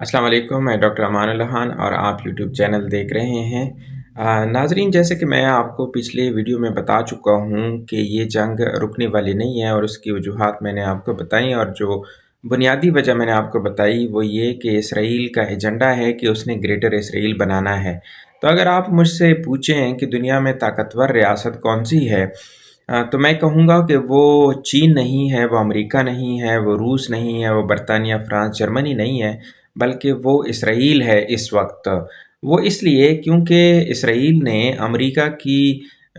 السلام علیکم، میں ڈاکٹر امان اللہ خان اور آپ یوٹیوب چینل دیکھ رہے ہیں۔ ناظرین، جیسے کہ میں آپ کو پچھلے ویڈیو میں بتا چکا ہوں کہ یہ جنگ رکنے والی نہیں ہے اور اس کی وجوہات میں نے آپ کو بتائیں، اور جو بنیادی وجہ میں نے آپ کو بتائی وہ یہ کہ اسرائیل کا ایجنڈا ہے کہ اس نے گریٹر اسرائیل بنانا ہے۔ تو اگر آپ مجھ سے پوچھیں کہ دنیا میں طاقتور ریاست کون سی ہے، تو میں کہوں گا کہ وہ چین نہیں ہے، وہ امریکہ نہیں ہے، وہ روس نہیں ہے، وہ برطانیہ، فرانس، جرمنی نہیں ہے، بلکہ وہ اسرائیل ہے اس وقت۔ وہ اس لیے کیونکہ اسرائیل نے امریکہ کی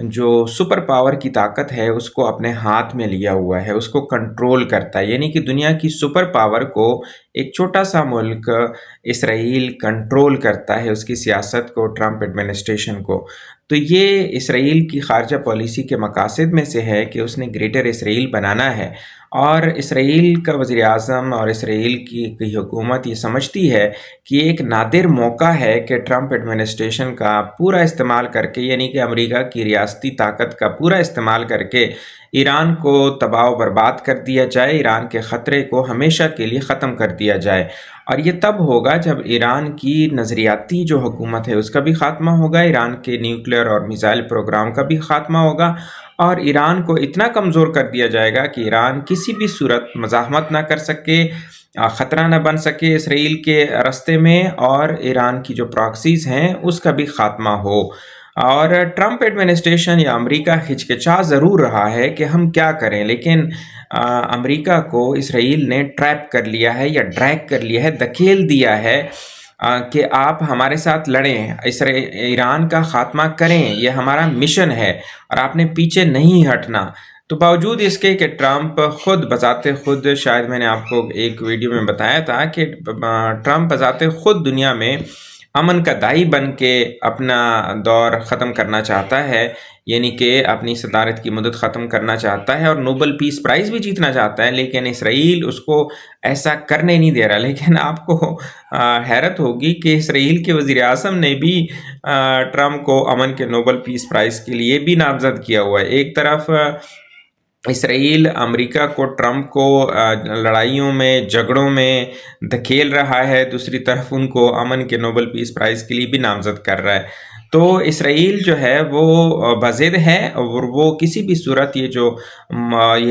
جو سپر پاور کی طاقت ہے اس کو اپنے ہاتھ میں لیا ہوا ہے، اس کو کنٹرول کرتا ہے، یعنی کہ دنیا کی سپر پاور کو ایک چھوٹا سا ملک اسرائیل کنٹرول کرتا ہے، اس کی سیاست کو، ٹرمپ ایڈمنسٹریشن کو۔ تو یہ اسرائیل کی خارجہ پالیسی کے مقاصد میں سے ہے کہ اس نے گریٹر اسرائیل بنانا ہے، اور اسرائیل کا وزیر اعظم اور اسرائیل کی حکومت یہ سمجھتی ہے کہ یہ ایک نادر موقع ہے کہ ٹرمپ ایڈمنسٹریشن کا پورا استعمال کر کے، یعنی کہ امریکہ کی ریاستی طاقت کا پورا استعمال کر کے ایران کو تباہ و برباد کر دیا جائے، ایران کے خطرے کو ہمیشہ کے لیے ختم کر دیا جائے۔ اور یہ تب ہوگا جب ایران کی نظریاتی جو حکومت ہے اس کا بھی خاتمہ ہوگا، ایران کے نیوکلیر اور میزائل پروگرام کا بھی خاتمہ ہوگا، اور ایران کو اتنا کمزور کر دیا جائے گا کہ ایران کسی بھی صورت مزاحمت نہ کر سکے، خطرہ نہ بن سکے اسرائیل کے راستے میں، اور ایران کی جو پراکسیز ہیں اس کا بھی خاتمہ ہو۔ اور ٹرمپ ایڈمنسٹریشن یا امریکہ ہچکچا ضرور رہا ہے کہ ہم کیا کریں، لیکن امریکہ کو اسرائیل نے ٹریپ کر لیا ہے یا ڈریگ کر لیا ہے، دھکیل دیا ہے کہ آپ ہمارے ساتھ لڑیں، ایران کا خاتمہ کریں، یہ ہمارا مشن ہے اور آپ نے پیچھے نہیں ہٹنا۔ تو باوجود اس کے کہ ٹرمپ خود بذات خود، شاید میں نے آپ کو ایک ویڈیو میں بتایا تھا کہ ٹرمپ بذات خود دنیا میں امن کا داعی بن کے اپنا دور ختم کرنا چاہتا ہے، یعنی کہ اپنی صدارت کی مدت ختم کرنا چاہتا ہے اور نوبل پیس پرائز بھی جیتنا چاہتا ہے، لیکن اسرائیل اس کو ایسا کرنے نہیں دے رہا۔ لیکن آپ کو حیرت ہوگی کہ اسرائیل کے وزیر اعظم نے بھی ٹرمپ کو امن کے نوبل پیس پرائز کے لیے بھی نامزد کیا ہوا ہے۔ ایک طرف اسرائیل امریکہ کو، ٹرمپ کو لڑائیوں میں، جھگڑوں میں دھکیل رہا ہے، دوسری طرف ان کو امن کے نوبل پیس پرائز کے لیے بھی نامزد کر رہا ہے۔ تو اسرائیل جو ہے وہ بضد ہے، اور وہ کسی بھی صورت یہ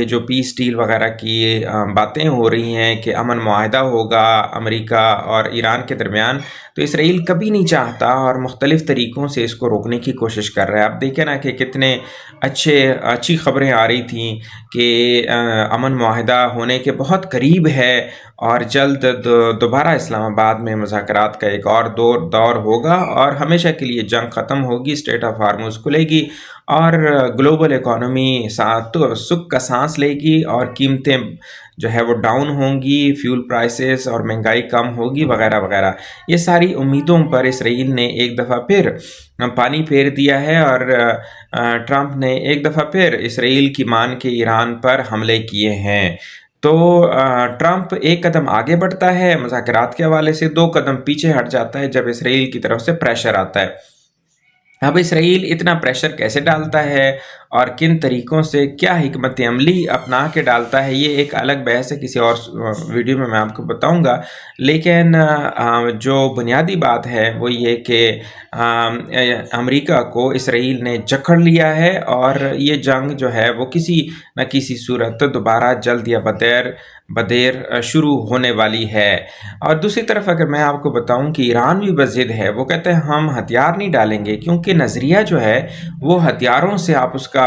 جو پیس ڈیل وغیرہ کی باتیں ہو رہی ہیں کہ امن معاہدہ ہوگا امریکہ اور ایران کے درمیان، تو اسرائیل کبھی نہیں چاہتا اور مختلف طریقوں سے اس کو روکنے کی کوشش کر رہا ہے۔ آپ دیکھیں نا کہ کتنے اچھی خبریں آ رہی تھیں کہ امن معاہدہ ہونے کے بہت قریب ہے، اور جلد دوبارہ اسلام آباد میں مذاکرات کا ایک اور دور ہوگا اور ہمیشہ کے لیے جنگ ختم ہوگی، اسٹریٹ آف ہارموز کھلے گی اور گلوبل اکانومی سکھ کا سانس لے گی، اور قیمتیں جو ہے وہ ڈاؤن ہوں گی، فیول پرائسز اور مہنگائی کم ہوگی وغیرہ وغیرہ۔ یہ ساری امیدوں پر اسرائیل نے ایک دفعہ پھر پانی پھیر دیا ہے، اور ٹرمپ نے ایک دفعہ پھر اسرائیل کی مان کے ایران پر حملے کیے ہیں۔ تو ٹرمپ ایک قدم آگے بڑھتا ہے مذاکرات کے حوالے سے، 2 قدم پیچھے ہٹ جاتا ہے جب اسرائیل کی طرف سے پریشر آتا ہے۔ اب اسرائیل اتنا پریشر کیسے ڈالتا ہے اور کن طریقوں سے، کیا حکمت عملی اپنا کے ڈالتا ہے، یہ ایک الگ بحث ہے، کسی اور ویڈیو میں آپ کو بتاؤں گا۔ لیکن جو بنیادی بات ہے وہ یہ کہ امریکہ کو اسرائیل نے جکڑ لیا ہے، اور یہ جنگ جو ہے وہ کسی نہ کسی صورت دوبارہ جلد یا بدیر شروع ہونے والی ہے۔ اور دوسری طرف اگر میں آپ کو بتاؤں کہ ایران بھی بضد ہے، وہ کہتے ہیں ہم ہتھیار نہیں ڈالیں گے، کیونکہ نظریہ جو ہے وہ ہتھیاروں سے آپ اس کا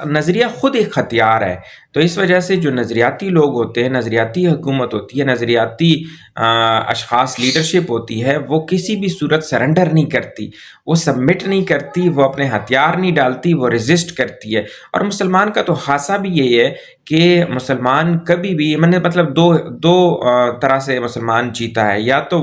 نظریہ خود ایک ہتھیار ہے۔ تو اس وجہ سے جو نظریاتی لوگ ہوتے ہیں، نظریاتی حکومت ہوتی ہے، نظریاتی اشخاص، لیڈرشپ ہوتی ہے، وہ کسی بھی صورت سرنڈر نہیں کرتی، وہ سبمٹ نہیں کرتی، وہ اپنے ہتھیار نہیں ڈالتی، وہ ریزسٹ کرتی ہے۔ اور مسلمان کا تو خاصہ بھی یہی ہے کہ مسلمان کبھی بھی مطلب دو طرح سے مسلمان جیتا ہے، یا تو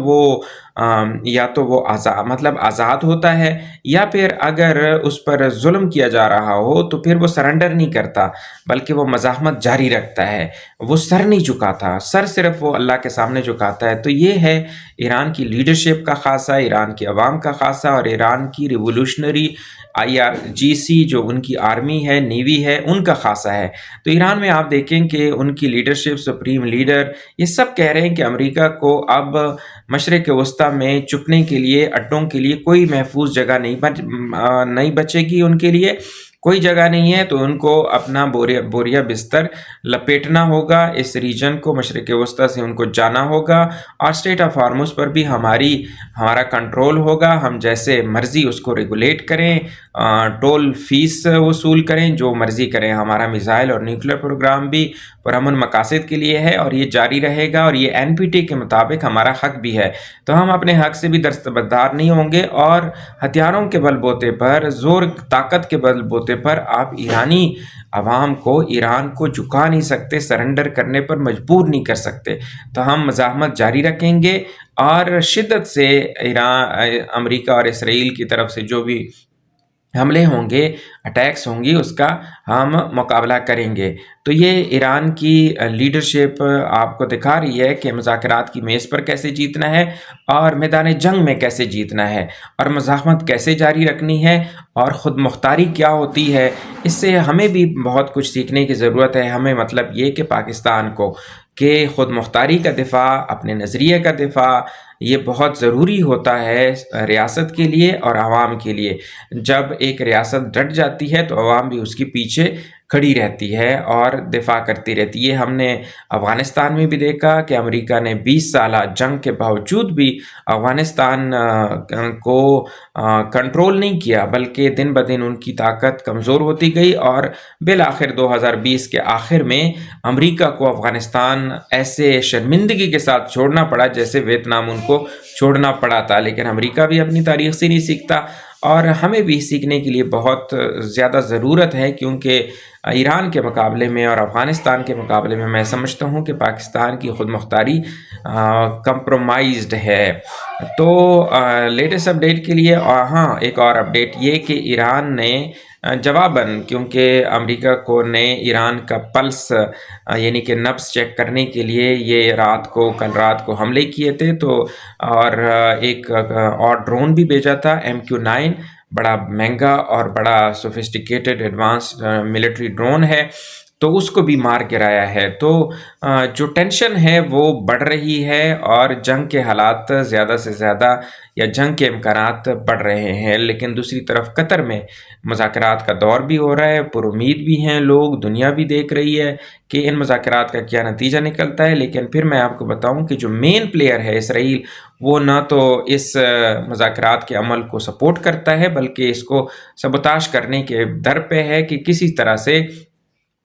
وہ آزاد ہوتا ہے، یا پھر اگر اس پر ظلم کیا جا رہا ہو تو پھر وہ سرنڈر نہیں کرتا، بلکہ وہ مزاحمت مزاحمت جاری رکھتا ہے، وہ سر نہیں جھکاتا، سر صرف وہ اللہ کے سامنے جھکاتا ہے۔ تو یہ ہے ایران کی لیڈرشپ کا خاصہ، ایران کی عوام کا خاصہ، اور ایران کی ریولوشنری IRGC جو ان کی آرمی ہے، نیوی ہے، ان کا خاصہ ہے۔ تو ایران میں آپ دیکھیں کہ ان کی لیڈرشپ، سپریم لیڈر، یہ سب کہہ رہے ہیں کہ امریکہ کو اب مشرق وسطیٰ میں چھپنے کے لیے، اڈوں کے لیے کوئی محفوظ جگہ نہیں بچے گی، ان کے لیے کوئی جگہ نہیں ہے۔ تو ان کو اپنا بوریا بستر لپیٹنا ہوگا، اس ریجن کو، مشرق وسطیٰ سے ان کو جانا ہوگا، اور اسٹریٹ آف ہارمز پر بھی ہمارا کنٹرول ہوگا، ہم جیسے مرضی اس کو ریگولیٹ کریں، ٹول فیس وصول کریں، جو مرضی کریں۔ ہمارا میزائل اور نیوکلیر پروگرام بھی پرامن مقاصد کے لیے ہے، اور یہ جاری رہے گا، اور یہ NPT کے مطابق ہمارا حق بھی ہے۔ تو ہم اپنے حق سے بھی دستبردار نہیں ہوں گے، اور ہتھیاروں کے بل بوتے پر، زور طاقت کے بل بوتے پر آپ ایرانی عوام کو، ایران کو جھکا نہیں سکتے، سرنڈر کرنے پر مجبور نہیں کر سکتے۔ تو ہم مزاحمت جاری رکھیں گے، اور شدت سے امریکہ اور اسرائیل کی طرف سے جو بھی حملے ہوں گے، اٹیکس ہوں گی، اس کا ہم مقابلہ کریں گے۔ تو یہ ایران کی لیڈرشپ آپ کو دکھا رہی ہے کہ مذاکرات کی میز پر کیسے جیتنا ہے، اور میدان جنگ میں کیسے جیتنا ہے، اور مزاحمت کیسے جاری رکھنی ہے، اور خود مختاری کیا ہوتی ہے۔ اس سے ہمیں بھی بہت کچھ سیکھنے کی ضرورت ہے۔ ہمیں مطلب یہ کہ پاکستان کو کہ خود مختاری کا دفاع، اپنے نظریے کا دفاع، یہ بہت ضروری ہوتا ہے ریاست کے لیے اور عوام کے لیے۔ جب ایک ریاست ڈٹ جاتی ہے تو عوام بھی اس کے پیچھے کھڑی رہتی ہے اور دفاع کرتی رہتی ہے۔ ہم نے افغانستان میں بھی دیکھا کہ امریکہ نے 20 سالہ جنگ کے باوجود بھی افغانستان کو کنٹرول نہیں کیا، بلکہ دن بدن ان کی طاقت کمزور ہوتی گئی، اور بالآخر 2020 کے آخر میں امریکہ کو افغانستان ایسے شرمندگی کے ساتھ چھوڑنا پڑا جیسے ویتنام ان کو چھوڑنا پڑا تھا۔ لیکن امریکہ بھی اپنی تاریخ سے نہیں سیکھتا، اور ہمیں بھی سیکھنے کے لیے بہت زیادہ ضرورت ہے، کیونکہ ایران کے مقابلے میں اور افغانستان کے مقابلے میں سمجھتا ہوں کہ پاکستان کی خود مختاری کمپرومائزڈ ہے۔ تو لیٹسٹ اپڈیٹ کے لیے ہاں ایک اور اپڈیٹ یہ کہ ایران نے جواباً، کیونکہ امریکہ کو نے ایران کا پلس یعنی کہ نبض چیک کرنے کے لیے یہ کل رات کو حملے کیے تھے، تو اور ایک اور ڈرون بھی بھیجا تھا، MQ-9، بڑا مہنگا اور بڑا سوفسٹیکیٹڈ ایڈوانس ملٹری ڈرون ہے، تو اس کو بھی مار گرایا ہے۔ تو جو ٹینشن ہے وہ بڑھ رہی ہے، اور جنگ کے حالات زیادہ سے زیادہ، یا جنگ کے امکانات بڑھ رہے ہیں۔ لیکن دوسری طرف قطر میں مذاکرات کا دور بھی ہو رہا ہے، پر امید بھی ہیں لوگ، دنیا بھی دیکھ رہی ہے کہ ان مذاکرات کا کیا نتیجہ نکلتا ہے۔ لیکن پھر میں آپ کو بتاؤں کہ جو مین پلیئر ہے اسرائیل، وہ نہ تو اس مذاکرات کے عمل کو سپورٹ کرتا ہے، بلکہ اس کو سبوتاش کرنے کے در پہ ہے کہ کسی طرح سے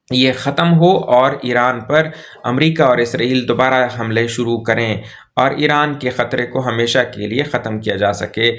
یہ ختم ہو، اور ایران پر امریکہ اور اسرائیل دوبارہ حملے شروع کریں، اور ایران کے خطرے کو ہمیشہ کے لیے ختم کیا جا سکے۔